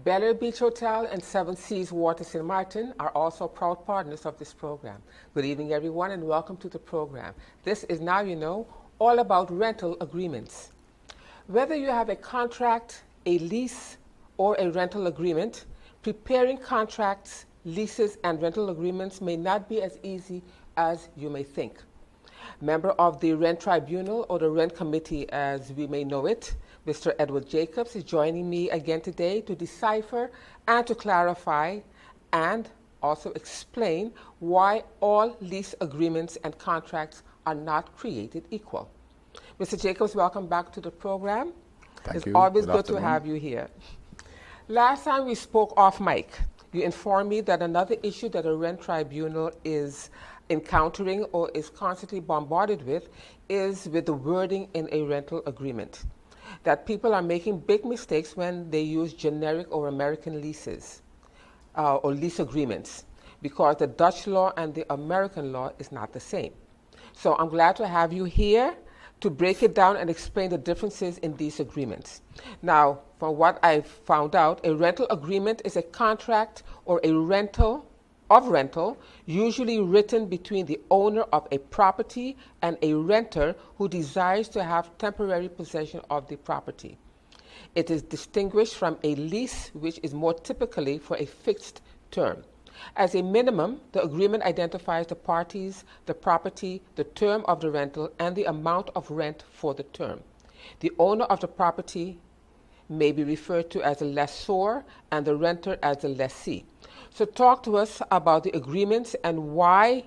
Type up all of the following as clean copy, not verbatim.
Valerie Beach Hotel and Seven Seas Water St. Martin are also proud partners of this program. Good evening, everyone, and welcome to the program. This is Now You Know, all about rental agreements. Whether you have a contract, a lease, or a rental agreement, preparing contracts, leases, and rental agreements may not be as easy as you may think. Member of the Rent Tribunal, or the Rent Committee as we may know it, Mr. Edward Jacobs is joining me again today to decipher and to clarify and also explain why all lease agreements and contracts are not created equal. Mr. Jacobs, welcome back to the program. Thank you. It's always Good good afternoon. to have you here. Last time we spoke off mic, you informed me that another issue that a rent tribunal is encountering or is constantly bombarded with is with the wording in a rental agreement. That people are making big mistakes when they use generic or American leases or lease agreements, because the Dutch law and the American law is not the same. So I'm glad to have you here to break it down and explain the differences in these agreements. Now, from what I've found out, a rental agreement is a contract or a rental, usually written between the owner of a property and a renter who desires to have temporary possession of the property. It is distinguished from a lease, which is more typically for a fixed term. As a minimum, the agreement identifies the parties, the property, the term of the rental, and the amount of rent for the term. The owner of the property may be referred to as a lessor and the renter as a lessee. So talk to us about the agreements and why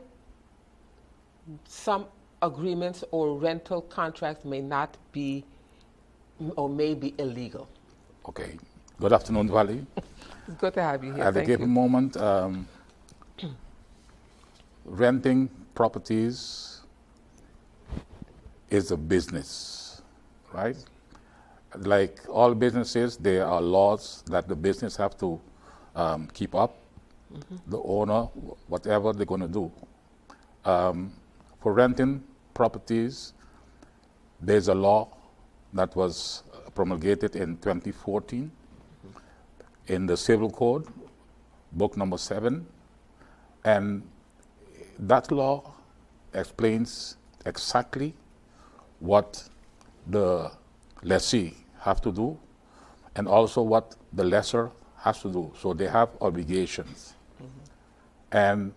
some agreements or rental contracts may not be or may be illegal. Okay. Good afternoon, Valerie. It's good to have you here. At a Thank given you. moment, renting properties is a business, right? Like all businesses, there are laws that the business have to keep up. The owner, whatever they're going to do. For renting properties, there's a law that was promulgated in 2014 in the Civil Code, book number 7, and that law explains exactly what the lessee have to do and also what the lessor has to do. So they have obligations. And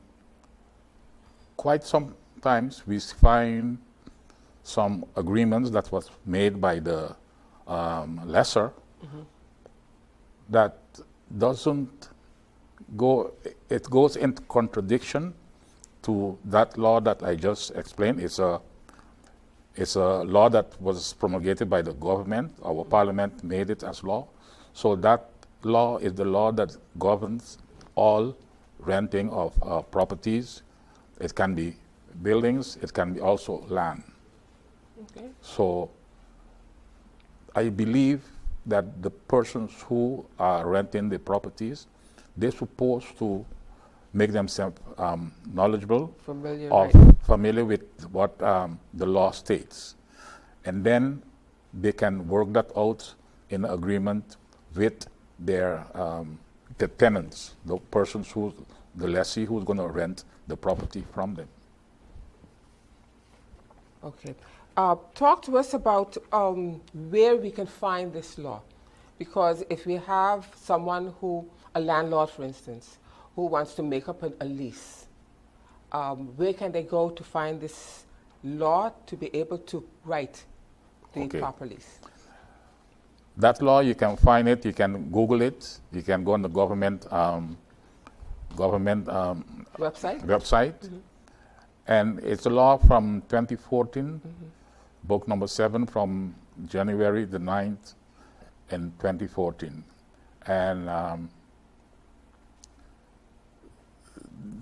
quite sometimes we find some agreements that was made by the lessor that doesn't go, it goes into contradiction to that law that I just explained. It's a law that was promulgated by the government. Our parliament made it as law. So that law is the law that governs all renting of properties. It can be buildings, it can be also land. Okay. So I believe that the persons who are renting the properties, they're supposed to make themselves knowledgeable, familiar with what the law states. And then they can work that out in agreement with their the tenants, the persons who, the lessee who's going to rent the property from them. Okay. Talk to us about where we can find this law. Because if we have someone who, a landlord for instance, who wants to make up a lease, where can they go to find this law to be able to write the proper lease? That law, you can find it, you can Google it, you can go on the government website. And it's a law from 2014, book number 7 from January the 9th in 2014. And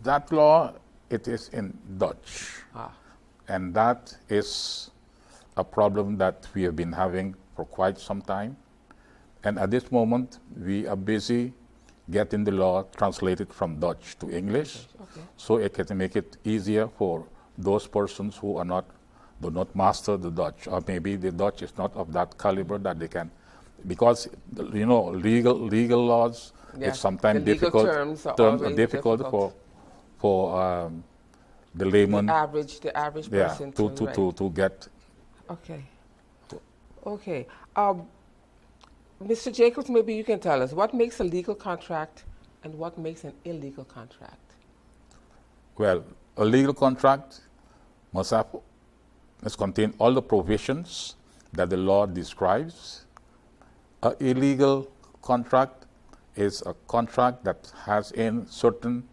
that law, it is in Dutch. And that is a problem that we have been having for quite some time. And at this moment, we are busy getting the law translated from Dutch to English, so it can make it easier for those persons who are do not master the Dutch, or maybe the Dutch is not of that caliber that they can because legal laws, Yeah. it's sometimes The legal difficult. terms are Terms are always difficult difficult. for the layman. The average Yeah, person to get. Okay. Okay. Mr. Jacobs, maybe you can tell us what makes a legal contract and what makes an illegal contract. Well, a legal contract must contain all the provisions that the law describes. An illegal contract is a contract that has in certain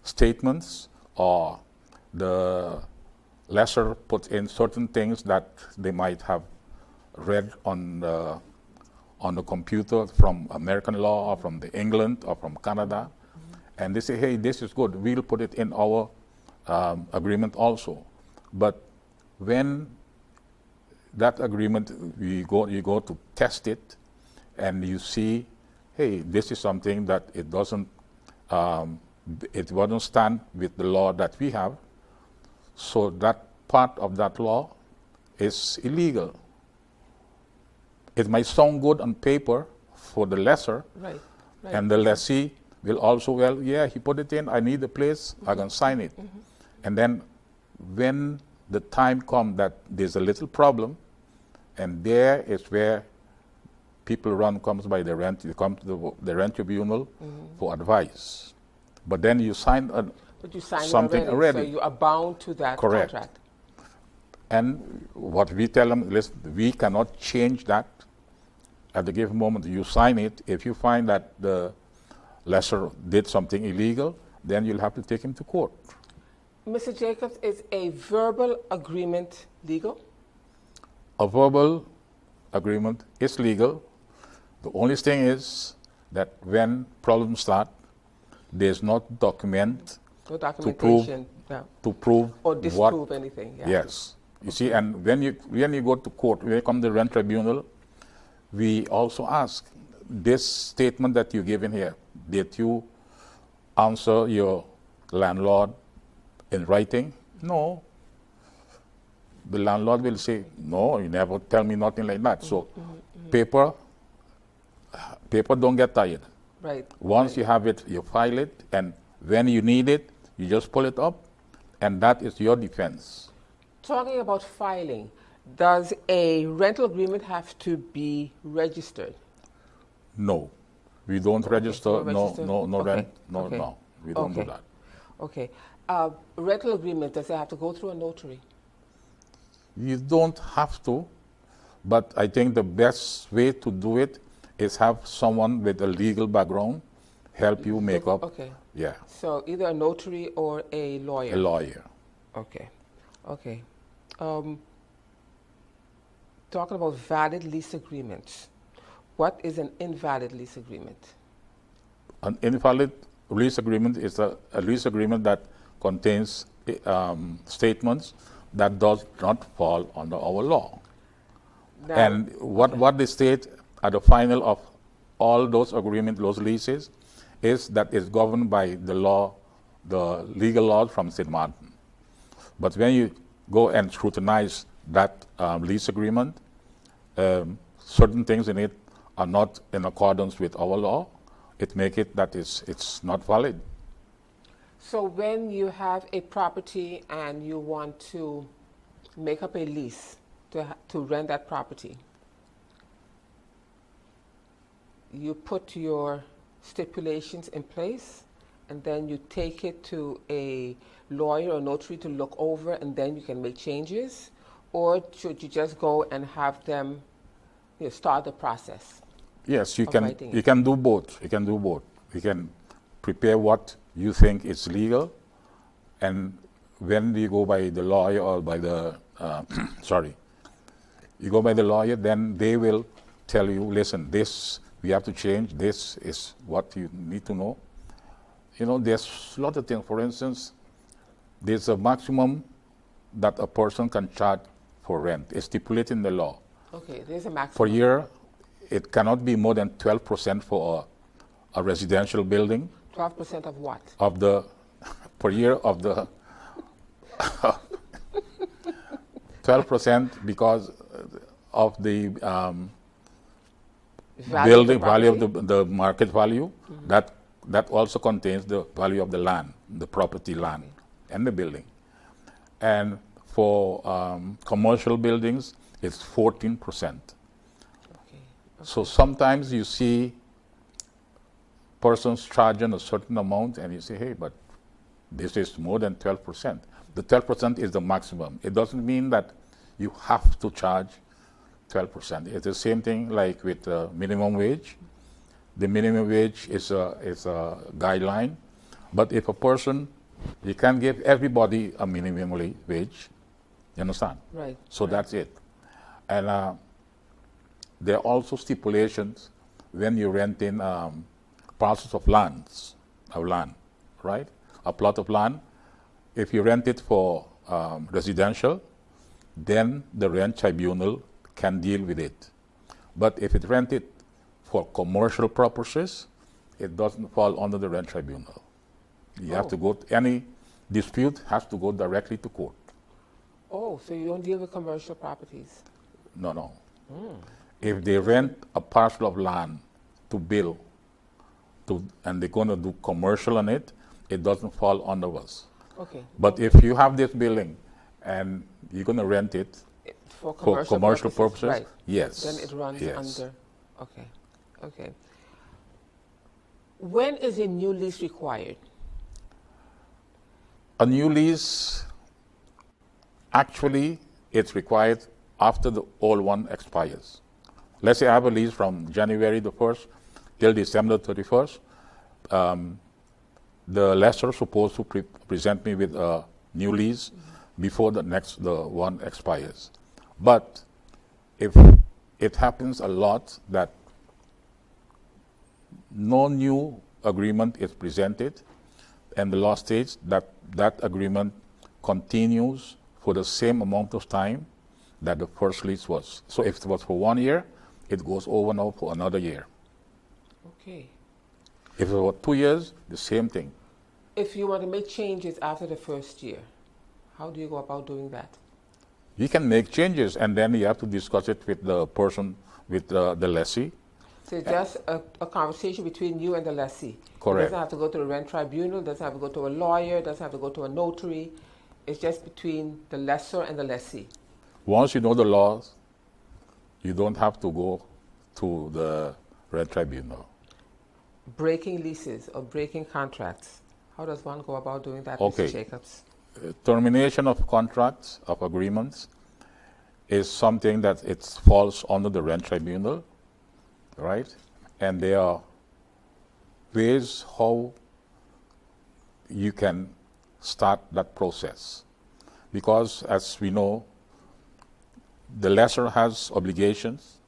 statements, or the lessor puts in certain things that they might have read on the computer from American law or from England or from Canada, and they say, hey, this is good, we'll put it in our agreement also. But when that agreement, you go to test it, and you see, hey, this is something that it doesn't stand with the law that we have, so that part of that law is illegal. It might sound good on paper for the lessor, Right. and the lessee will also, well, yeah, he put it in, I need the place, I can sign it. And then when the time comes that there's a little problem, and there is where people comes by the rent, you come to the rent tribunal for advice. But then you sign something already. So you are bound to that Correct. contract. And what we tell them, listen, we cannot change that at the given moment. You sign it. If you find that the lessor did something illegal, then you'll have to take him to court. Mr. Jacobs, is a verbal agreement legal? A verbal agreement is legal. The only thing is that when problems start, there's not document No documentation. to prove Or disprove anything. Yeah. Yes. You see, and when you go to court, when you come to the rent tribunal, we also ask, this statement that you give in here, did you answer your landlord in writing? No. The landlord will say, no, you never tell me nothing like that. So paper don't get tired. Right. Once you have it, you file it, and when you need it, you just pull it up, and that is your defense. Talking about filing, does a rental agreement have to be registered? No, we don't register. registered? No Okay. rent. No, Okay. no, we don't do Okay. that. Okay. Rental agreement, does it have to go through a notary? You don't have to, but I think the best way to do it is have someone with a legal background help you make up. Okay. Yeah, So either a notary or a lawyer? a lawyer. Okay. Okay. Talking about valid lease agreements, what is an invalid lease agreement? An invalid lease agreement is a lease agreement that contains statements that does not fall under our law. Now, And what they state at the final of all those agreements, those leases, is that it's governed by the law, the legal laws from St. Martin. But when you go and scrutinize that lease agreement, certain things in it are not in accordance with our law. It makes it that it's not valid. So when you have a property and you want to make up a lease to rent that property, you put your stipulations in place, and then you take it to a lawyer or notary to look over, and then you can make changes? Or should you just go and have them start the process? Yes, you Of can. writing it. You can do both. You can do both. You can prepare what you think is legal, and when you go by the lawyer or by the you go by the lawyer, then they will tell you, listen, this we have to change. This is what you need to know. You know, there's a lot of things. For instance, there's a maximum that a person can charge for rent. It's stipulated in the law. Okay, there's a maximum. Per year, it cannot be more than 12% for a residential building. 12% of what? Of the per year of the 12% because of the Value of the building value of property? the market value, that also contains the value of the land, the property land, and the building. And for commercial buildings, it's 14%. Okay. So sometimes you see persons charging a certain amount, and you say, hey, but this is more than 12%. The 12% is the maximum. It doesn't mean that you have to charge 12%. It's the same thing like with minimum wage. The minimum wage is a guideline, but if a person, you can't give everybody a minimum wage, you understand? Right. So that's it. And there are also stipulations when you rent in parcels of land, right? A plot of land. If you rent it for residential, then the rent tribunal can deal with it. But if it rented for commercial purposes, it doesn't fall under the rent tribunal. You have to go, any dispute has to go directly to court. Oh, so you don't deal with commercial properties? No. If they rent a parcel of land to build, and they're going to do commercial on it, it doesn't fall under us. Okay. But if you have this building and you're going to rent it For for commercial purposes, right. yes. Then it runs yes. under. Okay. When is a new lease required? A new lease, actually, it's required after the old one expires. Let's say I have a lease from January the 1st till December 31st. The lessor is supposed to present me with a new lease before the one expires. But if it happens a lot that no new agreement is presented, and the law states that that agreement continues for the same amount of time that the first lease was. So if it was for 1 year, it goes over now for another year. Okay. If it was 2 years, the same thing. If you want to make changes after the first year, how do you go about doing that? You can make changes, and then you have to discuss it with the person, with the lessee. So it's just a conversation between you and the lessee. Correct. It doesn't have to go to the rent tribunal, doesn't have to go to a lawyer, doesn't have to go to a notary. It's just between the lessor and the lessee. Once you know the laws, you don't have to go to the rent tribunal. Breaking leases or breaking contracts. How does one go about doing that, Okay. Mr. Jacobs? Termination of contracts, of agreements, is something that it falls under the rent tribunal, right? And there are ways how you can start that process. Because as we know, the lessor has obligations,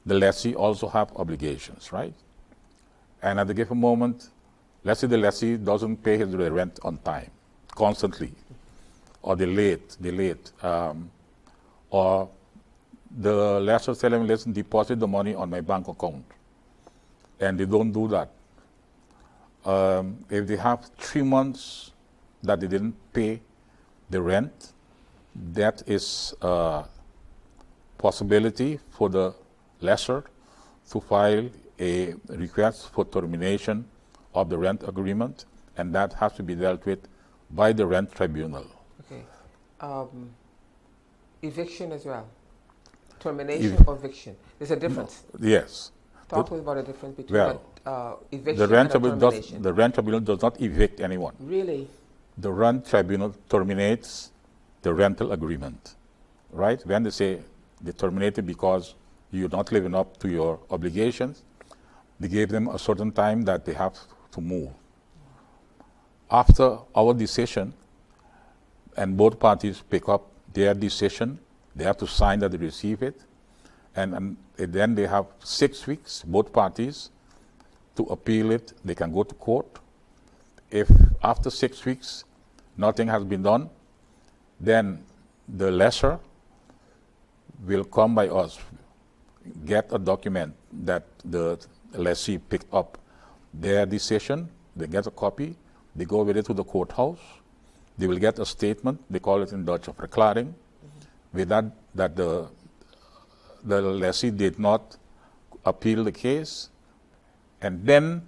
the lessee also have obligations, right? And at the given moment, let's say the lessee doesn't pay his rent on time, constantly, or they late, or the lessor tell him, listen, deposit the money on my bank account, and they don't do that. If they have 3 months that they didn't pay the rent, that is a possibility for the lessor to file a request for termination of the rent agreement, and that has to be dealt with by the rent tribunal. Okay. Eviction as well. Termination or eviction. There's a difference. Yes. Talk to us about the difference between eviction The rent and tribunal termination. the rent tribunal does not evict anyone. Really? The rent tribunal terminates the rental agreement, right? When they say they terminate it because you're not living up to your obligations, they gave them a certain time that they have to move. After our decision, and both parties pick up their decision, they have to sign that they receive it, and then they have 6 weeks, both parties, to appeal it. They can go to court. If after 6 weeks nothing has been done, then the lessor will come by us, get a document that the lessee picked up their decision, they get a copy, they go with it to the courthouse, they will get a statement, they call it in Dutch a verklaring, with that the lessee did not appeal the case, and then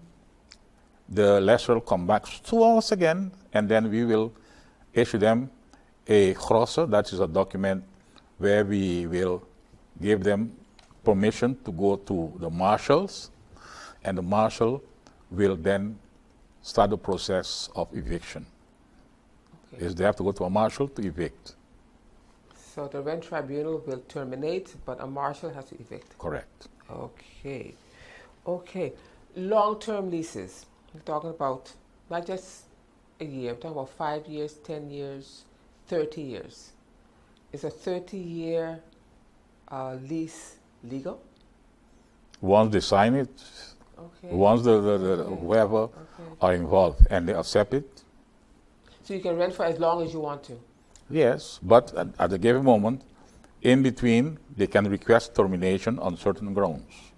the lessor will come back to us again, and then we will issue them a grosser, that is a document where we will give them permission to go to the marshals, and the marshal will then start the process of eviction. Okay. Is they have to go to a marshal to evict. So the rent tribunal will terminate, but a marshal has to evict. Correct. Okay. Okay. Long-term leases. We're talking about not just a year. We're talking about 5 years, 10 years, 30 years. Is a 30-year lease legal? Once they sign it, Okay. once the Okay. whoever Okay. are involved and they accept it, So you can rent for as long as you want to. yes, but at a given moment, in between, they can request termination on certain grounds.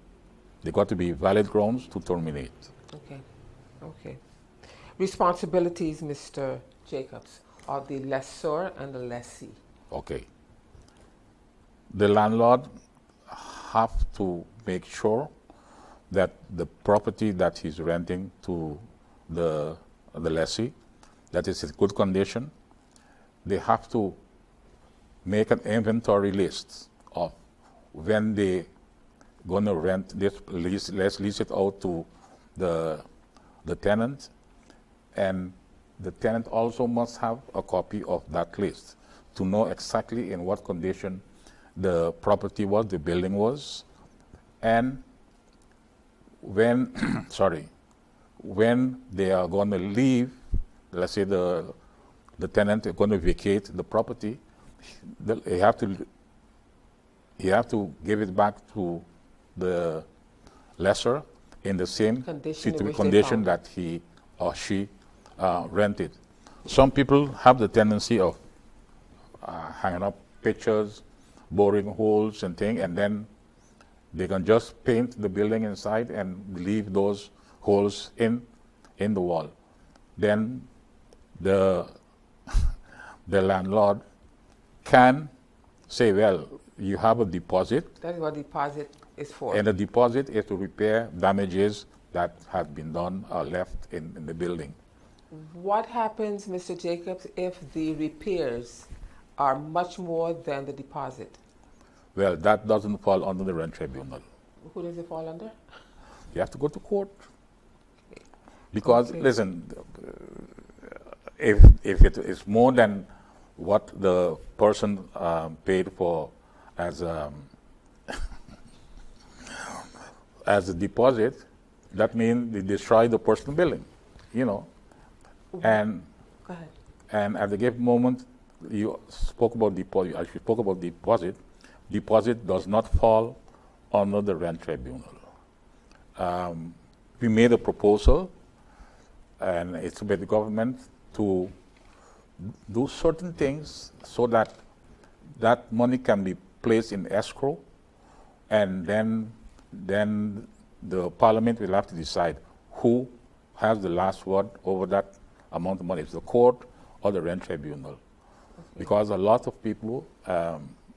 They got to be valid grounds to terminate. Okay. Okay. Responsibilities, Mr. Jacobs, of the lessor and the lessee. Okay. The landlord have to make sure that the property that he's renting to the lessee, that is in good condition. They have to make an inventory list of when they going to rent this lease. Let's lease it out to the tenant, and the tenant also must have a copy of that list to know exactly in what condition the property was, the building was, and when when they are going to leave. Let's say the tenant is going to vacate the property, you have to give it back to the lessor in the same condition that he or she rented. Some people have the tendency of hanging up pictures, boring holes and things, and then they can just paint the building inside and leave those holes in the wall. Then the landlord can say, well, you have a deposit. That is what deposit is for. And the deposit is to repair damages that have been done or left in the building. What happens, Mr. Jacobs, if the repairs are much more than the deposit? Well, that doesn't fall under the rent tribunal. Who does it fall under? You have to go to court. Because, listen, if it is more than what the person paid for as as a deposit, that means they destroy the personal building, you know. And Go ahead. And at the given moment, you spoke about deposit. I spoke about deposit. Deposit does not fall under the rent tribunal. We made a proposal, and it's with the government to do certain things so that that money can be placed in escrow, and then the parliament will have to decide who has the last word over that amount of money. It's the court or the rent tribunal. Because a lot of people,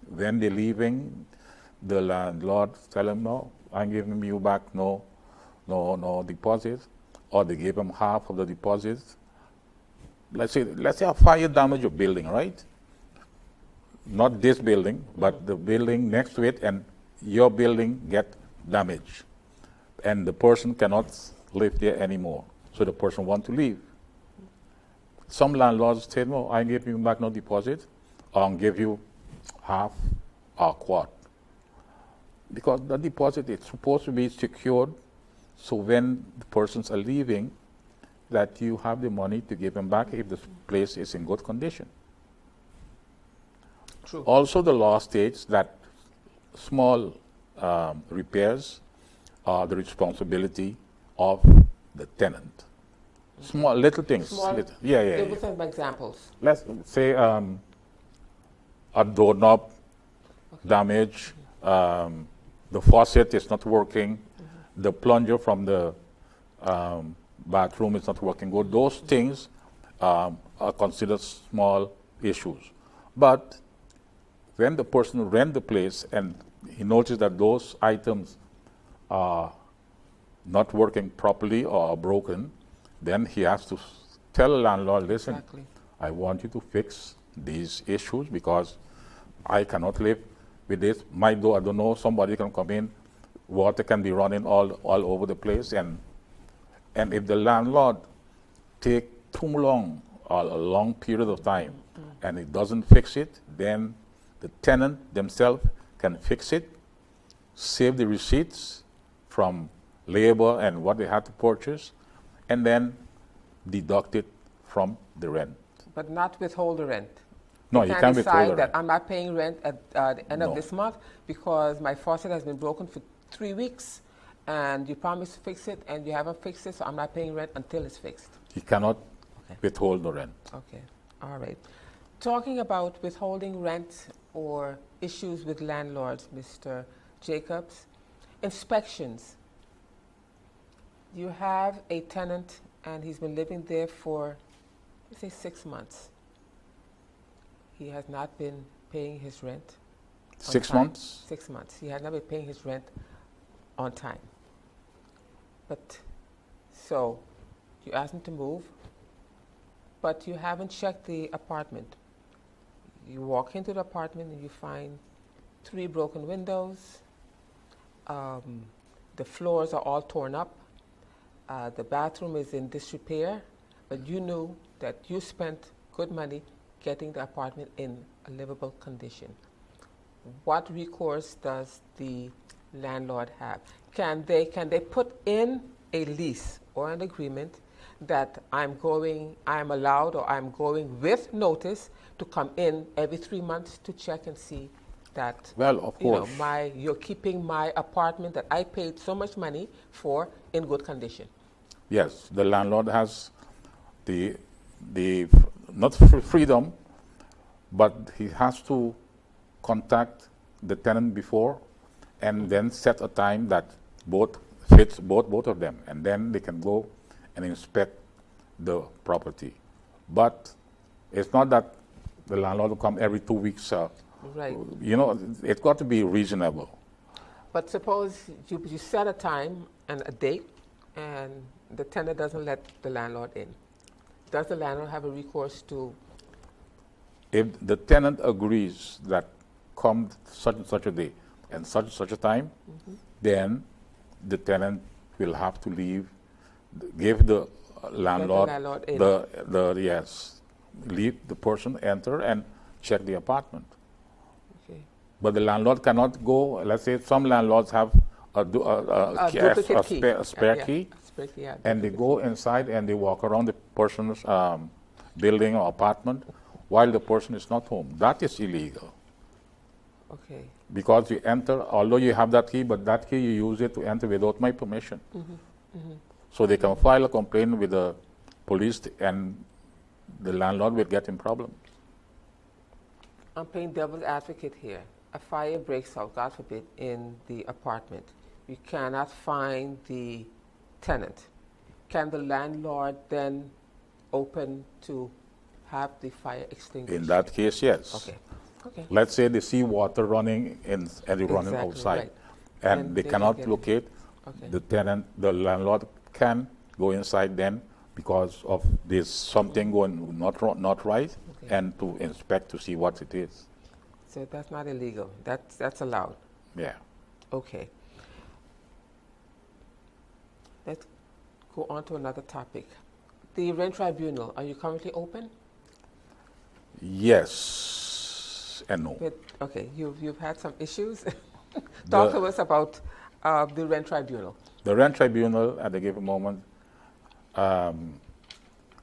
when they're leaving, the landlord tell them, no, I'm giving you back no deposit, or they give them half of the deposit. Let's say a fire damage a building, right? Not this building, but the building next to it, and your building get damaged, and the person cannot live there anymore. So the person want to leave. Some landlords say, no, I give you back no deposit, or I'll give you half or quart. Because the deposit is supposed to be secured, so when the persons are leaving, that you have the money to give them back if the place is in good condition. True. Also, the law states that small repairs are the responsibility of the tenant. Small, little things. Give us some examples. Let's say a doorknob damage, the faucet is not working, the plunger from the bathroom is not working good. Those things are considered small issues. But when the person rent the place and he notices that those items are not working properly or are broken, then he has to tell the landlord, listen, Exactly. I want you to fix these issues because I cannot live with this. My door, I don't know, somebody can come in, water can be running all over the place, and if the landlord take too long or a long period of time and it doesn't fix it, then the tenant themselves can fix it, save the receipts from labor and what they had to purchase, and then deduct it from the rent. But not withhold the rent. No, You you can't can't withhold decide the that rent. I'm not paying rent at the end No. of this month because my faucet has been broken for 3 weeks and you promised to fix it and you haven't fixed it, so I'm not paying rent until it's fixed. He cannot Okay. withhold the rent. Okay, all right. Talking about withholding rent or issues with landlords, Mr. Jacobs, inspections. You have a tenant and he's been living there for, let's say, 6 months. He has not been paying his rent on 6 time. months? 6 months. He has not been paying his rent on time. But, so, you asked him to move, but you haven't checked the apartment. You walk into the apartment and you find 3 broken windows. The floors are all torn up. The bathroom is in disrepair, but you knew that you spent good money getting the apartment in a livable condition. What recourse does the landlord have? Can they put in a lease or an agreement that I'm allowed or I'm going with notice to come in every 3 months to check and see that Well, of course. you're keeping my apartment that I paid so much money for in good condition? Yes, the landlord has the not freedom, but he has to contact the tenant before and then set a time that both fits both of them, and then they can go and inspect the property. But it's not that the landlord will come every 2 weeks. Right. You know, it's got to be reasonable. But suppose you set a time and a date and the tenant doesn't let the landlord in. Does the landlord have a recourse to? If the tenant agrees that come such and such a day and such a time, then the tenant will have to leave, give the landlord, landlord in. leave the person enter and check the apartment. Okay. But the landlord cannot go. Let's say some landlords have a Duplicate key. spare Yeah, key, spare key, yeah, and they duplicate go inside and they walk around the person's building or apartment while the person is not home. That is illegal. key. Okay. Because you enter, although you have that key, but that key you use it to enter without my permission. So they can file a complaint with the police and the landlord will get in problem. I'm playing devil's advocate here. A fire breaks out, God forbid, in the apartment. You cannot find the tenant. Can the landlord then open to have the fire extinguished? In that case, yes. Okay. Okay. Let's say they see water running in and they running Exactly, outside, right. and And they they cannot get- locate Okay. the tenant. The landlord can go inside then because of this something going not right, Okay. and to inspect to see what it is. So that's not illegal. That's allowed. Yeah. Okay. Let's go on to another topic. The rent tribunal, are you currently open? Yes and no. Okay, you've had some issues. Talk to us about the rent tribunal. The rent tribunal at the given moment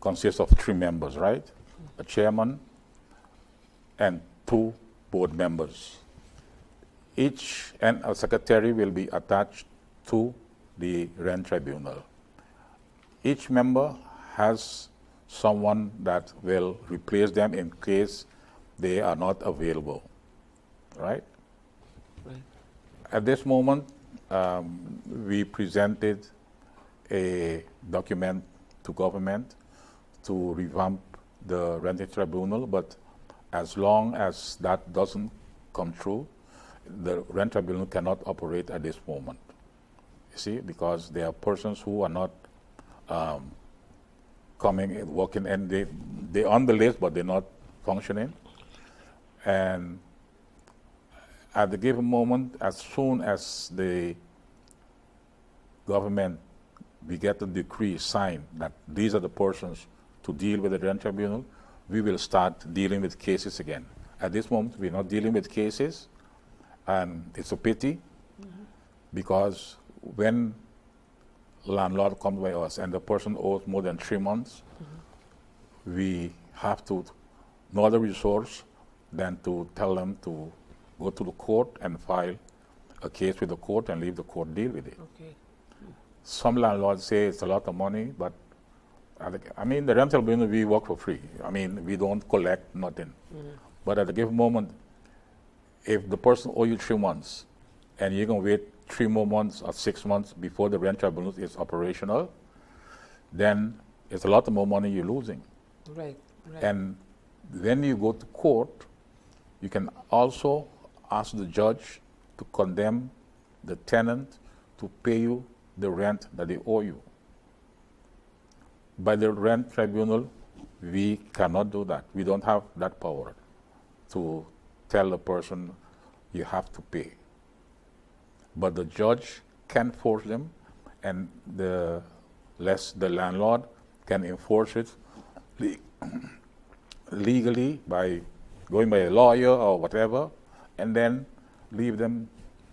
consists of 3 members, right? A chairman and 2 board members. Each and a secretary will be attached to the rent tribunal. Each member has someone that will replace them in case they are not available, right? Right. At this moment, we presented a document to government to revamp the renting tribunal, but as long as that doesn't come true, the rent tribunal cannot operate at this moment. You see, because there are persons who are not coming and working, and they're on the list, but they're not functioning. And at the given moment, as soon as the government, we get the decree signed that these are the persons to deal with the rent tribunal, we will start dealing with cases again. At this moment, we're not dealing with cases, and it's a pity because when landlord comes by us and the person owes more than 3 months, we have to no other resource than to tell them to go to the court and file a case with the court and leave the court deal with it. Okay. Some landlords say it's a lot of money, but I mean, the rental business, we work for free. I mean, we don't collect nothing. But at a given moment, if the person owes you 3 months and you're going to wait 3 more months or 6 months before the rent tribunal is operational, then it's a lot more money you're losing. Right, right. And when you go to court, you can also ask the judge to condemn the tenant to pay you the rent that they owe you. By the rent tribunal, we cannot do that. We don't have that power to tell the person you have to pay. But the judge can force them, and the landlord can enforce it legally by going by a lawyer or whatever, and then leave them,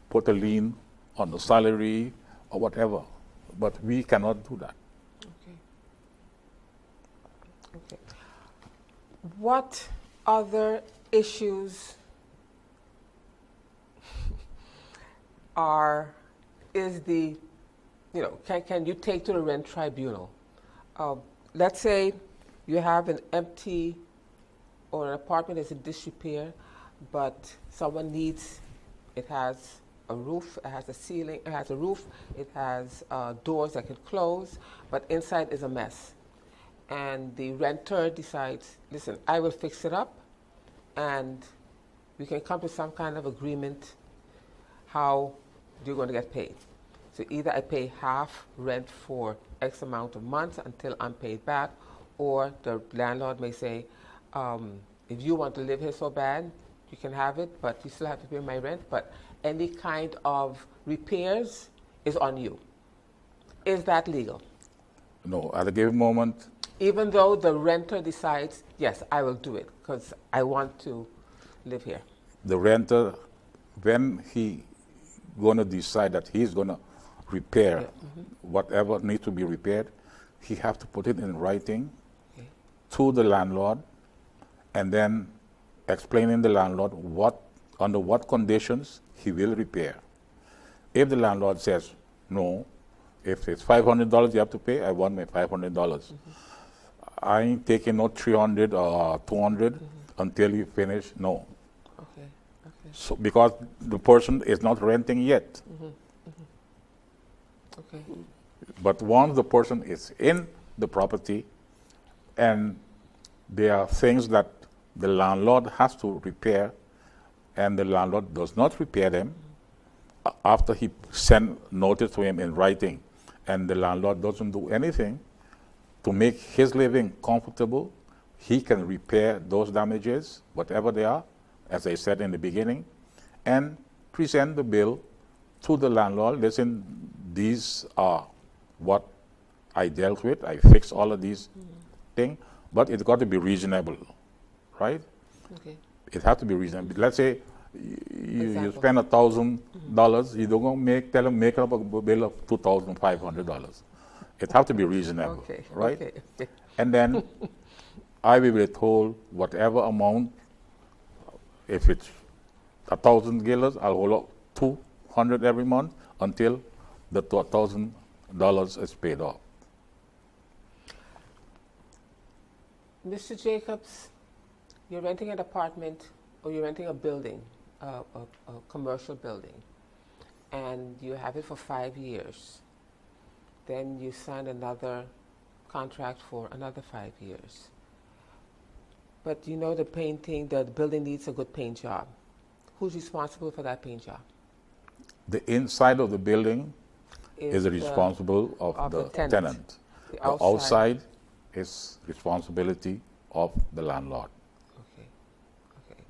put a lien on the salary or whatever. But we cannot do that. Okay. Okay. What other issues can you take to the rent tribunal? Let's say you have an empty or an apartment that's in disrepair, but someone needs, it has a roof, it has a ceiling, it has a roof, it has doors that can close, but inside is a mess. And the renter decides, listen, I will fix it up, and we can come to some kind of agreement how you're going to get paid. So either I pay half rent for X amount of months until I'm paid back, or the landlord may say, if you want to live here so bad, you can have it, but you still have to pay my rent. But any kind of repairs is on you. Is that legal? No, at a given moment. Even though the renter decides, yes, I will do it because I want to live here. The renter, when he going to decide that he's going to repair whatever needs to be repaired, he have to put it in writing to the landlord, and then explaining the landlord under what conditions he will repair. If the landlord says, no, if it's $500 you have to pay, I want my $500. I ain't taking no 300 or 200 until you finish, no. Okay. So because the person is not renting yet. Okay. But once the person is in the property and there are things that the landlord has to repair and the landlord does not repair them, after he send notice to him in writing and the landlord doesn't do anything to make his living comfortable, he can repair those damages, whatever they are, as I said in the beginning, and present the bill to the landlord. Listen, these are what I dealt with. I fixed all of these things, but it's got to be reasonable, right? Okay. It has to be reasonable. Let's say you spend $1,000, you don't tell them make up a bill of $2,500. It has to be reasonable, right? Okay. And then I will withhold whatever amount. If it's 1,000 guilders, I'll hold up 200 every month until the $1,000 is paid off. Mr. Jacobs, you're renting an apartment or you're renting a building, a commercial building, and you have it for 5 years. Then you sign another contract for another 5 years. But you know the building needs a good paint job. Who's responsible for that paint job? The inside of the building is responsible of the tenant. The The outside is responsibility of the landlord. Okay. Okay.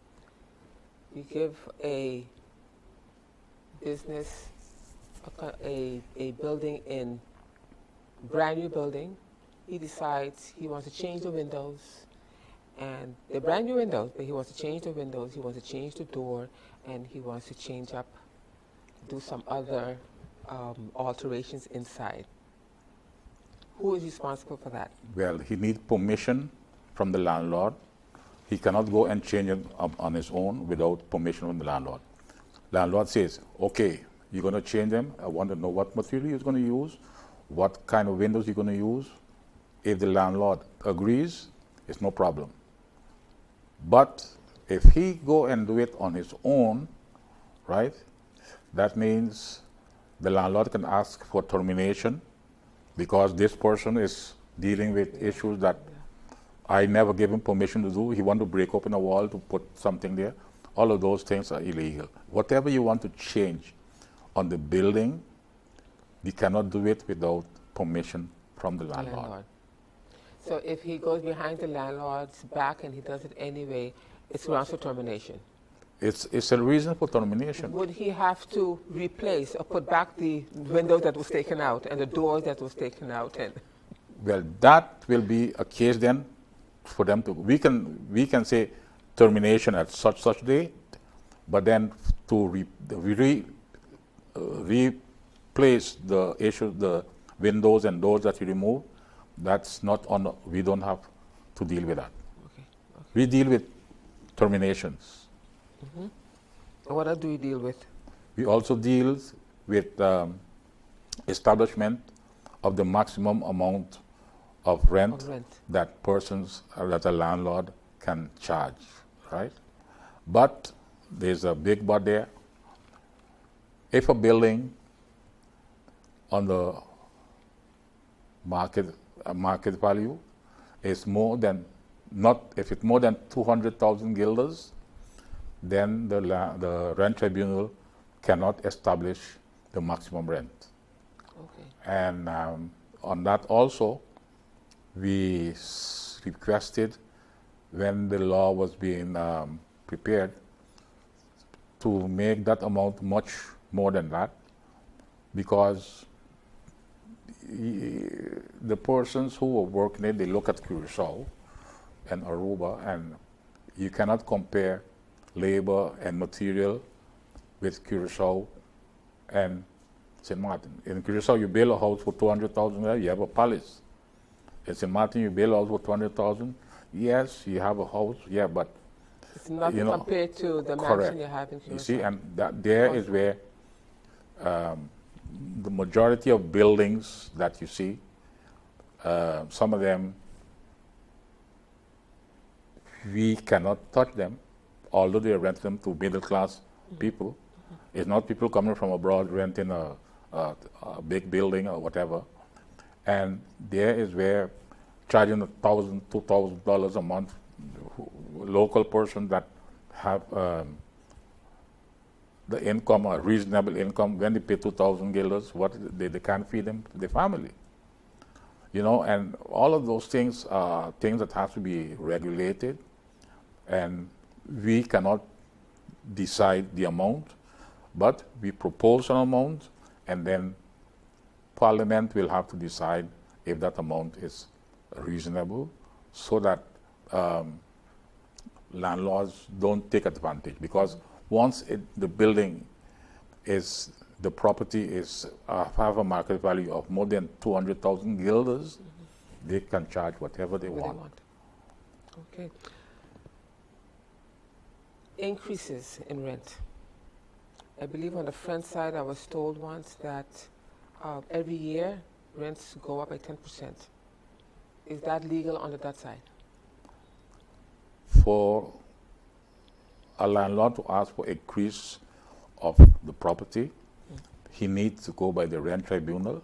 You give a business a building in brand new building. He decides he wants to change the windows, and they're brand new windows, but he wants to change the windows, he wants to change the door, and he wants to change up, do some other alterations inside. Who is responsible for that? Well, he needs permission from the landlord. He cannot go and change it on his own without permission from the landlord. Landlord says, okay, you're going to change them. I want to know what material he's going to use, what kind of windows you're going to use. If the landlord agrees, it's no problem. But if he go and do it on his own, right, that means the landlord can ask for termination because this person is dealing with issues that I never gave him permission to do. He want to break open a wall to put something there. All of those things are illegal. Whatever you want to change on the building, you cannot do it without permission from the landlord. So if he goes behind the landlord's back and he does it anyway, it's grounds for termination. It's a reason for termination. Would he have to replace or put back the window that was taken out and the doors that was taken out? And well, that will be a case then for them to. We can say termination at such date, but then to replace the windows and doors that you remove, that's not on. We don't have to deal with that. Okay. We deal with terminations. Mm-hmm. And what else do we deal with? We also deal with establishment of the maximum amount of rent that a landlord can charge, right? But there's a big but there. If a building on the market value is more than if it's more than 200,000 guilders, then the rent tribunal cannot establish the maximum rent. Okay. And on that also, we requested when the law was being prepared to make that amount much more than that, because the persons who were working it, they look at Curacao and Aruba, and you cannot compare labor and material with Curacao and St. Martin. In Curacao, you build a house for 200,000 there, you have a palace. In St. Martin, you build a house for 200,000. Yes, you have a house, yeah, but it's nothing compared to the mansion you have in Curacao. You see, and there is where the majority of buildings that you see, some of them, we cannot touch them, although they rent them to middle-class people. It's not people coming from abroad renting a big building or whatever. And there is where charging $1,000, $2,000 a month, local persons that have the income, a reasonable income, when they pay 2,000 guilders, they can't feed them, their family. And all of those things are things that have to be regulated, and we cannot decide the amount, but we propose an amount, and then Parliament will have to decide if that amount is reasonable, so that landlords don't take advantage. Because once the property is have a market value of more than 200,000 guilders, they can charge whatever they want. Okay. Increases in rent. I believe on the front side, I was told once that every year rents go up by 10%. Is that legal on that side? For a landlord to ask for increase of the property, he needs to go by the rent tribunal,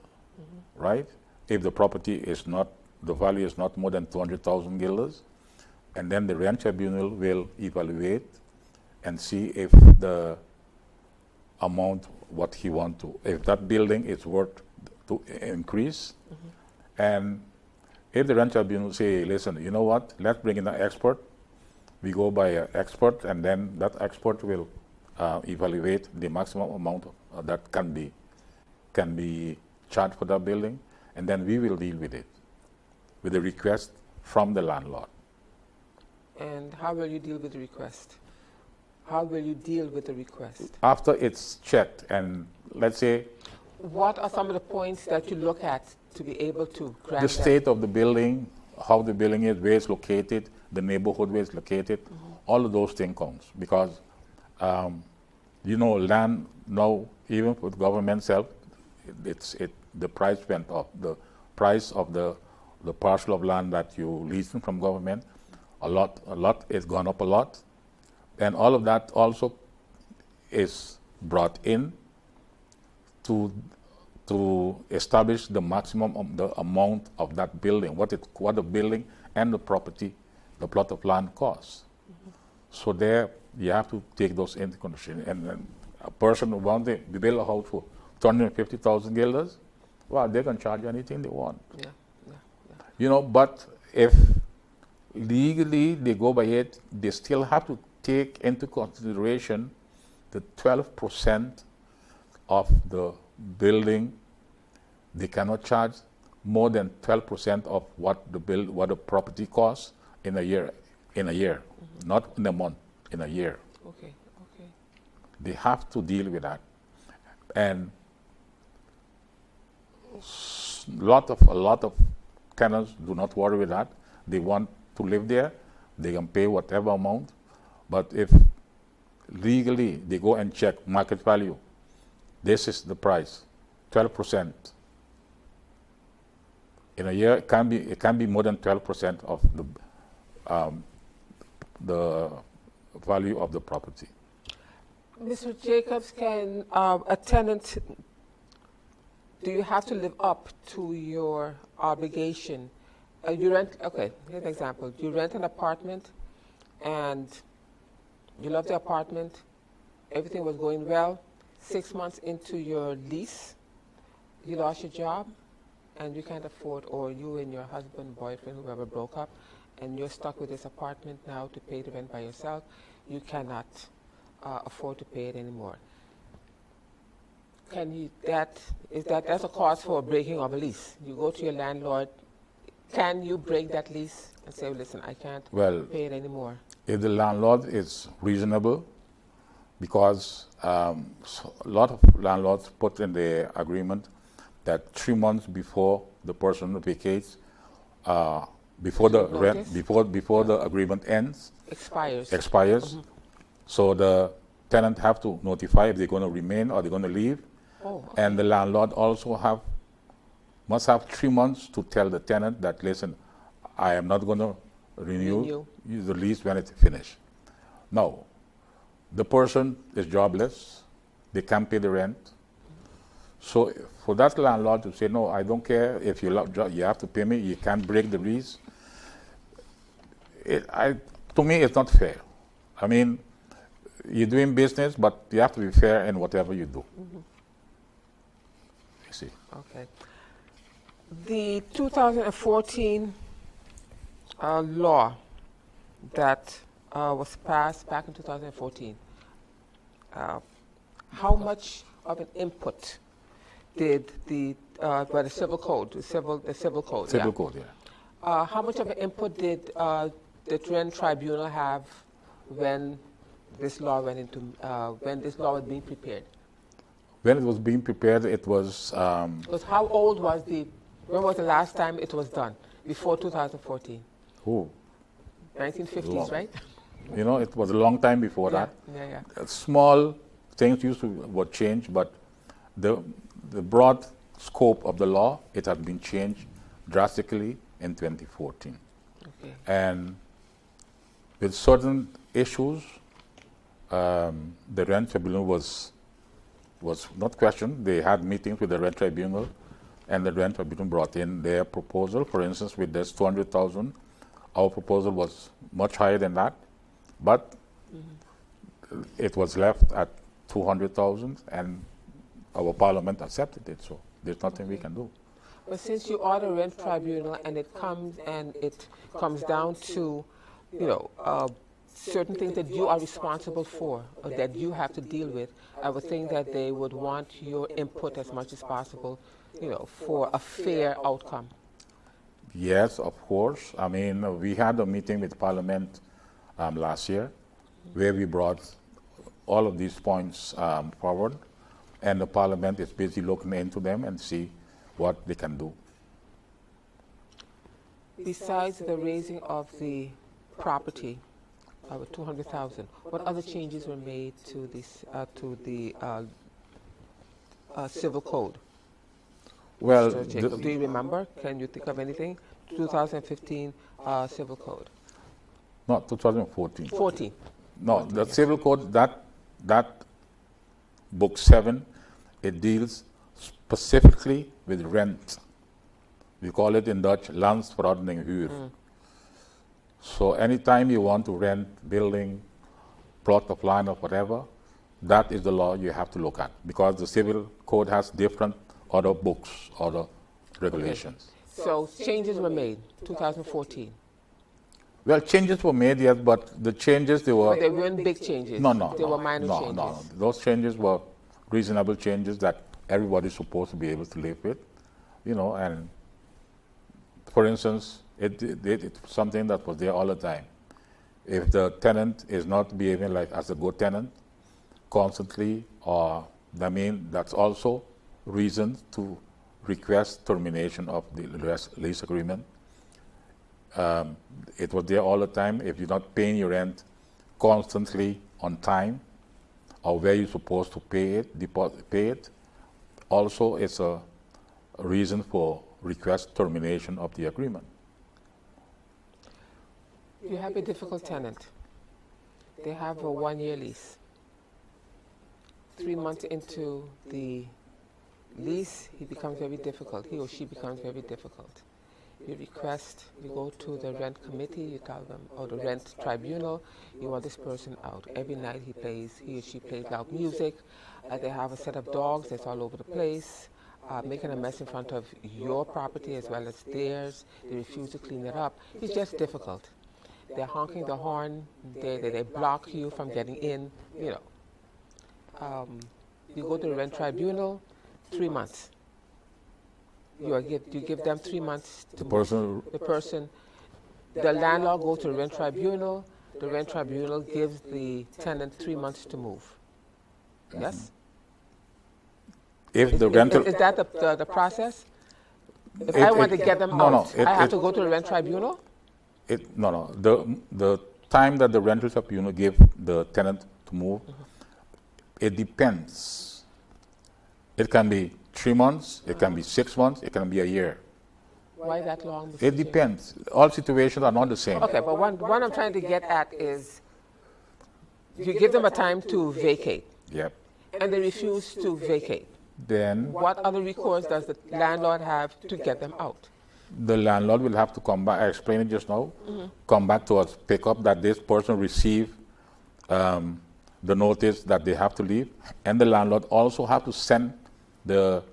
right? If the property is not, the value is not more than 200,000 guilders, and then the rent tribunal will evaluate and see if the amount what he wants to, if that building is worth to increase. And if the rent tribunal say, listen, you know what, let's bring in an expert, we go by an expert, and then that expert will evaluate the maximum amount that can be charged for that building, and then we will deal with it, with the request from the landlord. And how will you deal with the request? How will you deal with the request? After it's checked, and let's say What are some of the points that you look at to be able to grant the that? state of the building, how the building is, where it's located, the neighborhood where it's located, all of those things counts. Because, land now, even for the government self, the price went up. The price of the parcel of land that you leasing from government, a lot, it's gone up a lot. And all of that also is brought in to establish the maximum of the amount of that building, what the building and the property, the plot of land costs. So there you have to take those into consideration. And a person who wants to build a house for 250,000 guilders, well, they can charge anything they want. Yeah. But if legally they go by it, they still have to take into consideration the 12% of the building. They cannot charge more than 12% of what the property costs in a year, not in a month, in a year. Okay. They have to deal with that. And a lot of tenants do not worry with that. They want to live there. They can pay whatever amount. But if legally they go and check market value, this is the price, 12%. In a year, it can be more than 12% of the value of the property. Mr. Jacobs, can a tenant, do you have to live up to your obligation? Here's an example. You rent an apartment and you love the apartment, everything was going well. 6 months into your lease, you lost your job and you can't afford, or you and your husband, boyfriend, whoever broke up, and you're stuck with this apartment now to pay the rent by yourself. You cannot afford to pay it anymore. That's a cause for breaking of a lease. You go to your landlord. Can you break that lease and say, listen, I can't pay it anymore? If the landlord is reasonable, because a lot of landlords put in their agreement that 3 months before the person vacates, before the rent, before the agreement expires. So the tenant have to notify if they're going to remain or they're going to leave. And the landlord also must have 3 months to tell the tenant that, listen, I am not going to renew the lease when it's finished. Now, the person is jobless, they can't pay the rent. So for that landlord to say, no, I don't care if you have to pay me, you can't break the lease, to me it's not fair. I mean, you're doing business, but you have to be fair in whatever you do. You see. Okay. The 2014 law that was passed back in 2014, how much of an input did the civil code, the civil code, how much of an input did the Rent Tribunal have when this law when this law was being prepared? When it was being prepared, it was. Because how old was when was the last time it was done? Before 2014? 1950s, right? It was a long time before that. Yeah. Small things were changed, but the broad scope of the law, it had been changed drastically in 2014. Okay. And with certain issues, the Rent Tribunal was not questioned. They had meetings with the Rent Tribunal, and the Rent Tribunal brought in their proposal. For instance, with this 200,000, our proposal was much higher than that, but it was left at 200,000, and our Parliament accepted it. So There's nothing we can do. But since you are the rent tribunal and it comes down to, certain things that you are responsible for or that you have to deal with, I would think that they would want your input as much as possible, for a fair outcome. Yes, of course. I mean, we had a meeting with Parliament last year where we brought all of these points forward, and the Parliament is busy looking into them and see what they can do. Besides the raising of the property of 200,000, what other changes were made to the civil code? Well, Mr. Jacob, do you remember? Can you think of anything? 2015 civil code. not 2014. 14. No, the civil code, that book 7, it deals specifically with rent. We call it in Dutch landsverordening huur. So anytime you want to rent building, plot of land or whatever, that is the law you have to look at, because the civil code has different other books, other regulations. So changes were made 2014. Well, changes were made, yes, but the changes they were But they weren't big changes. no, They were minor changes. No. Those changes were reasonable changes that everybody's supposed to be able to live with, and for instance, it's something that was there all the time. If the tenant is not behaving like as a good tenant constantly, that's also reason to request termination of the lease agreement. It was there all the time. If you're not paying your rent constantly on time, or where you're supposed to pay it, also it's a reason for request termination of the agreement. You have a difficult tenant. They have a 1-year lease. 3 months into the lease, he becomes very difficult. He or she becomes very difficult. You request, you go to the rent committee, you tell them, or the rent tribunal, you want this person out. Every night he or she plays loud music. They have a set of dogs that's all over the place, making a mess in front of your property as well as theirs. They refuse to clean it up. It's just difficult. They're honking the horn. They block you from getting in. You go to the rent tribunal, 3 months. You give them 3 months to move. The landlord goes to the rent tribunal. The rent tribunal gives the tenant 3 months to move. Yes? If the rental... Is that the process? If I want to get them out, I have to go to the rent tribunal? The time that the rental tribunal give the tenant to move, it depends. It can be 3 months, it can be 6 months, it can be a year. Why that long? It depends. All situations are not the same. Okay, but what I'm trying to get at is you give them a time to vacate. Yep. And they refuse to vacate. Then what other recourse does the landlord have to get them out? The landlord will have to come back. I explained it just now. Come back to us, pick up that this person received the notice that they have to leave, and the landlord also have to send the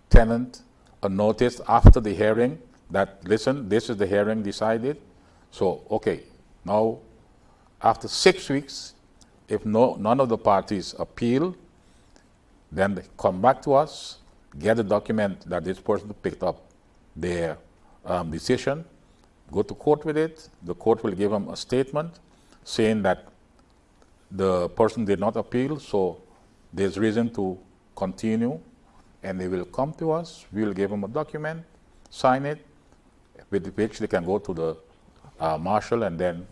tenant a notice after the hearing that, listen, this is the hearing decided. So, okay, now after 6 weeks, if none of the parties appeal, then they come back to us, get the document that this person picked up their decision, go to court with it. The court will give them a statement saying that the person did not appeal, so there's reason to continue, and they will come to us. We will give them a document, sign it, with which they can go to the marshal, and then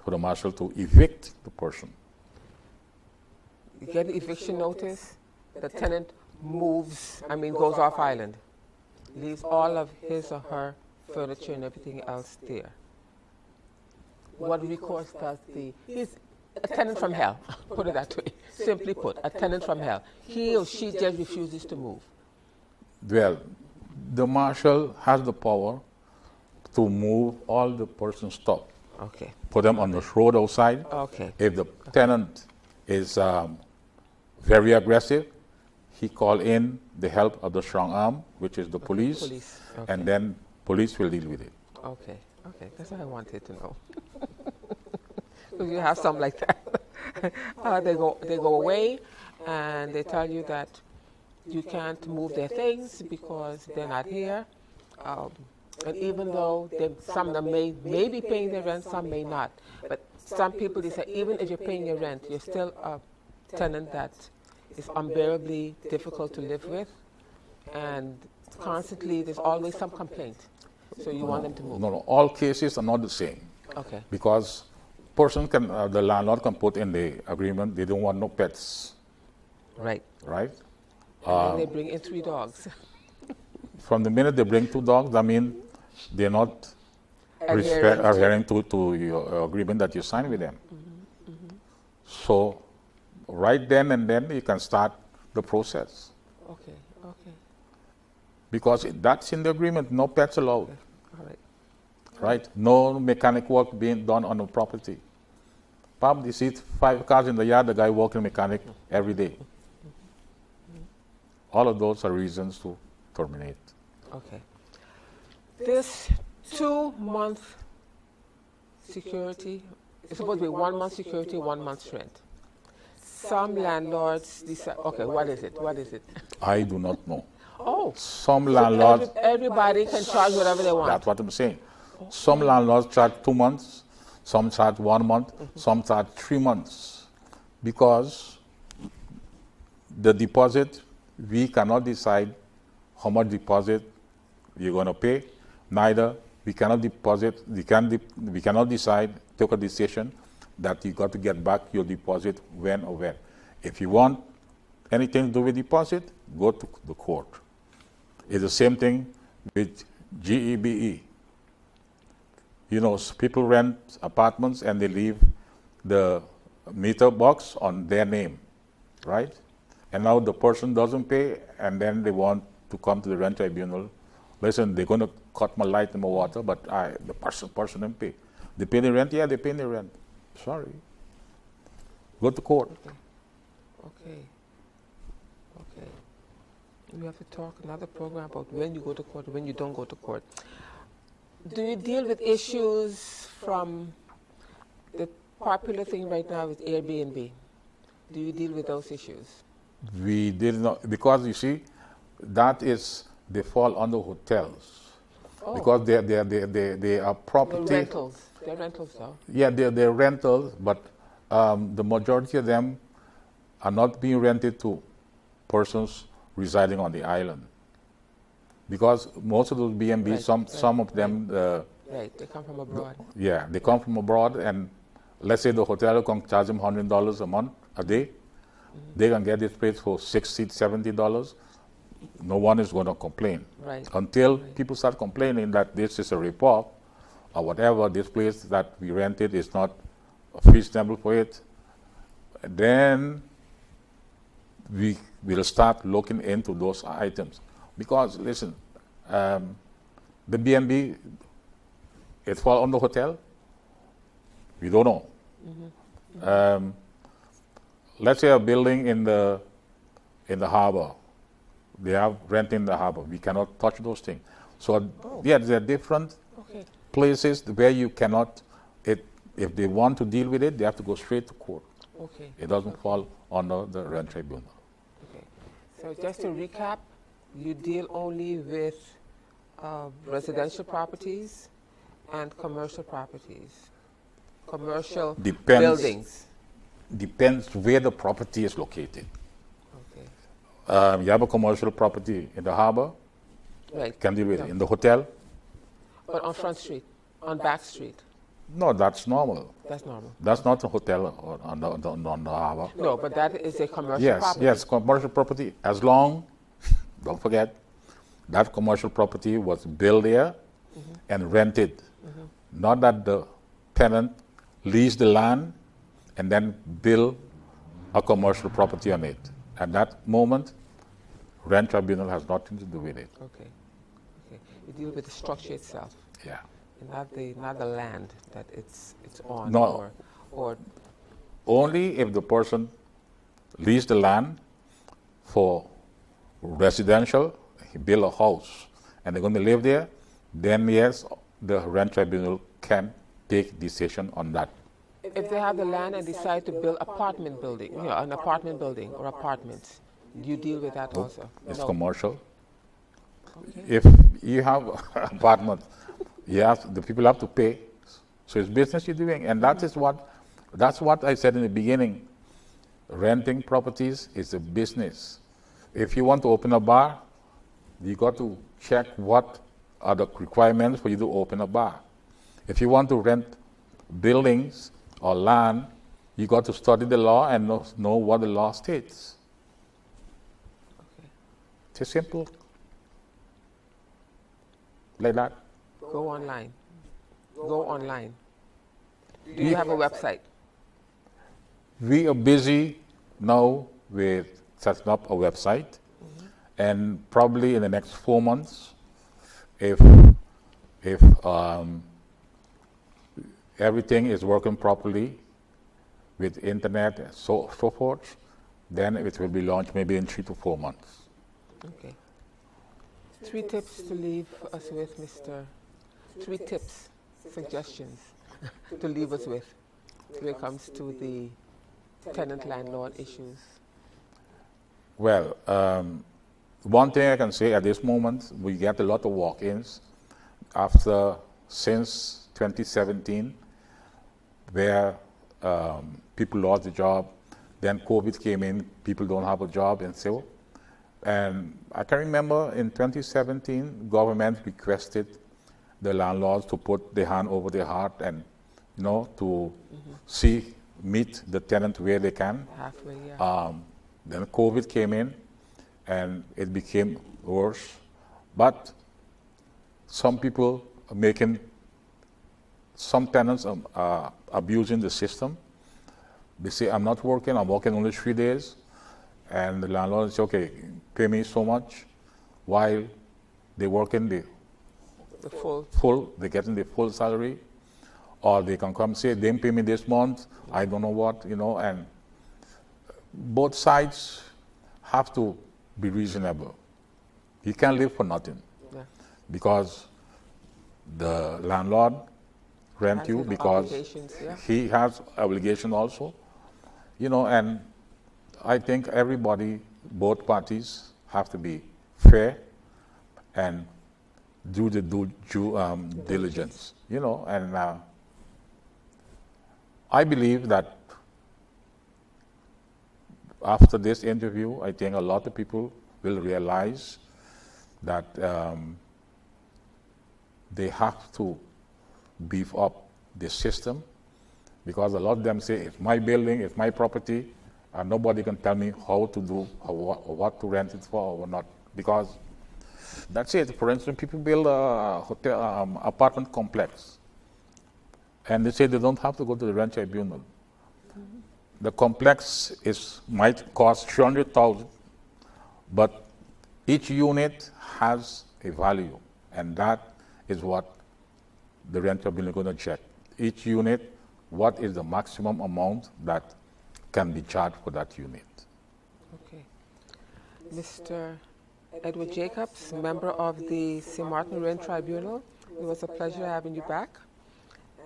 for the marshal to evict the person. You get the eviction notice, the tenant goes off island, leaves all of his or her furniture and everything else there. What recourse does he's a tenant from hell, put it that way. Simply put, a tenant from hell. He or she just refuses to move. Well, the marshal has the power to move all the person's stuff. Okay. Put them on the road outside. Okay. If the tenant is very aggressive, he call in the help of the strong arm, which is the police, Police. Okay. and then police will deal with it. Okay. Okay. That's what I wanted to know. Because you have some like that. They go away, and they tell you that you can't move their things because they're not here. And even though some of them may be paying their rent, some may not. But some people, they say, even if you're paying your rent, you're still a tenant that is unbearably difficult to live with. And constantly, there's always some complaint. So you want them to move. No, all cases are not the same. Okay. Because the landlord can put in the agreement, they don't want no pets, Right. right? And then they bring in 3 dogs. From the minute they bring 2 dogs, I mean, they're not adhering to your agreement that you signed with them. So, right then and then, you can start the process. Okay. Okay. Because that's in the agreement, no pets allowed, All right. right? No mechanic work being done on the property. Probably you see 5 cars in the yard, the guy working mechanic every day. All of those are reasons to terminate. Okay. This 2-month security is supposed to be 1 month security, 1 month's rent. Some landlords decide, okay, what is it? What is it? I do not know. Oh, Some landlords, everybody can charge whatever they want. that's what I'm saying. Some landlords charge 2 months, some charge 1 month, some charge 3 months. Because the deposit, we cannot decide how much deposit you're going to pay. Neither we cannot decide, take a decision that you got to get back your deposit when or where. If you want anything to do with deposit, go to the court. It's the same thing with GEBE. You know, people rent apartments and they leave the meter box on their name, right? And now the person doesn't pay, and then they want to come to the rent tribunal. Listen, they're going to cut my light and my water, but the person didn't pay. They pay the rent? Yeah, they pay the rent. Sorry. Go to court. Okay. Okay. We have to talk another program about when you go to court, when you don't go to court. Do you deal with issues from the popular thing right now with Airbnb? Do you deal with those issues? We did not, because you see, they fall under hotels. Oh. Because they are property. They're rentals. They're rentals, though. Yeah, they're rentals, but the majority of them are not being rented to persons residing on the island. Because most of those B&Bs, some of them... right, they come from abroad. Yeah, they come from abroad, and let's say the hotel can charge them $100 a day. They can get this place for $60, $70. No one is going to complain. Right. Until people start complaining that this is a rip-off, or whatever, this place that we rented is not reasonable for it, then we will start looking into those items. Because, listen, the B&B, it falls on the hotel? We don't know. Let's say a building in the harbor. They have rent in the harbor. We cannot touch those things. So, yeah, there are different places where you cannot, if they want to deal with it, they have to go straight to court. Okay. It doesn't fall under the rent tribunal. Okay. So just to recap, you deal only with residential properties and commercial properties. Commercial buildings. Depends where the property is located. Okay. You have a commercial property in the harbor, Right. can deal with it. In the hotel, But on Front Street, on Back Street, no, that's normal. that's normal. That's not a hotel on the harbor. No, but that is a commercial Yes, property. yes, commercial property. As long, don't forget, that commercial property was built there and rented. Not that the tenant leased the land and then build a commercial property on it. At that moment, rent tribunal has nothing to do with it. Okay. Okay. You deal with the structure itself, Yeah. and not the land that it's on. No. Or Only if the person leased the land for residential, he build a house, and they're going to live there, then yes, the rent tribunal can take decision on that. If they have the land and decide to build apartment building, an apartment building or apartments, you deal with that also? It's No. commercial. Okay. If you have apartment, the people have to pay. So it's business you're doing, and that's what I said in the beginning. Renting properties is a business. If you want to open a bar, you got to check what are the requirements for you to open a bar. If you want to rent buildings or land, you got to study the law and know what the law states. Okay. It's simple. Like that. Go online. Go online. Do you have a website? We are busy now with setting up a website, and probably in the next 4 months, if everything is working properly with internet and so forth, then it will be launched maybe in 3 to 4 months. Okay. 3 tips to leave us with, Mr. 3 tips, suggestions to leave us with when it comes to the tenant-landlord issues. Well, one thing I can say at this moment, we get a lot of walk-ins since 2017, where people lost their job. Then COVID came in, people don't have a job and so. And I can remember in 2017, government requested the landlords to put their hand over their heart and, to meet the tenant where they can. Halfway, yeah. Then COVID came in, and it became worse. But some people are some tenants are abusing the system. They say, I'm not working, I'm working only 3 days. And the landlord says, okay, pay me so much, while they're working the full, they're getting the full salary. Or they can come say, they didn't pay me this month, I don't know what, and both sides have to be reasonable. You can't live for nothing. Yeah. Because the landlord rent you because he has obligation also, and I think everybody, both parties, have to be fair and do the due diligence, and I believe that after this interview, I think a lot of people will realize that they have to beef up the system, because a lot of them say, it's my building, it's my property, and nobody can tell me how to do or what to rent it for or not, because that's it. For instance, people build a hotel, apartment complex, and they say they don't have to go to the rent tribunal. The complex might cost $300,000, but each unit has a value, and that is what the rent tribunal is going to check. Each unit, what is the maximum amount that can be charged for that unit. Okay. Mr. Edward Jacobs, member of the St. Martin Rent Tribunal, it was a pleasure having you back,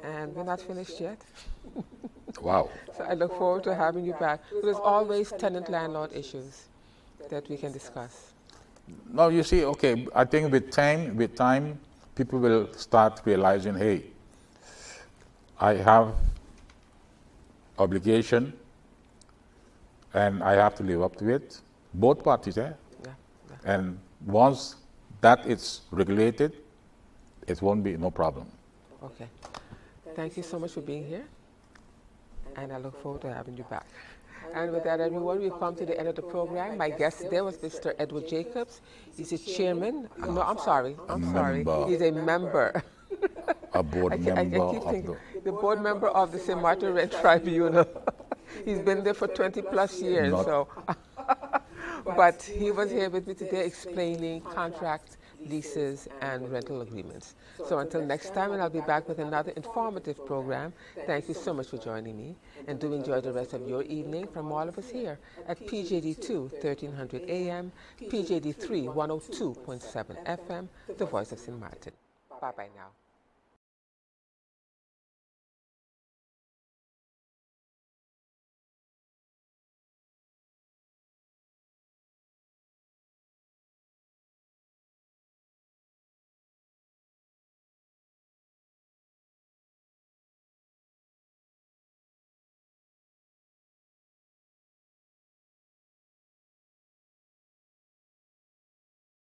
and we're not finished yet. Wow. So I look forward to having you back. There's always tenant-landlord issues that we can discuss. No, you see, okay, I think with time, people will start realizing, hey, I have obligation and I have to live up to it. Both parties, Yeah. And once that is regulated, it won't be no problem. Okay. Thank you so much for being here, and I look forward to having you back. And with that, everyone, we've come to the end of the program. My guest today was Mr. Edward Jacobs. He's a chairman. No, I'm sorry. He's a member. A board member I keep thinking, the board member of the St. Martin Rent Tribunal. He's been there for 20 plus years. But he was here with me today explaining contract leases, and rental agreements. So until next time, and I'll be back with another informative program. Thank you so much for joining me, and do enjoy the rest of your evening from all of us here at PJD2 1300 AM, PJD3 102.7 FM, the voice of St. Martin. Bye-bye now.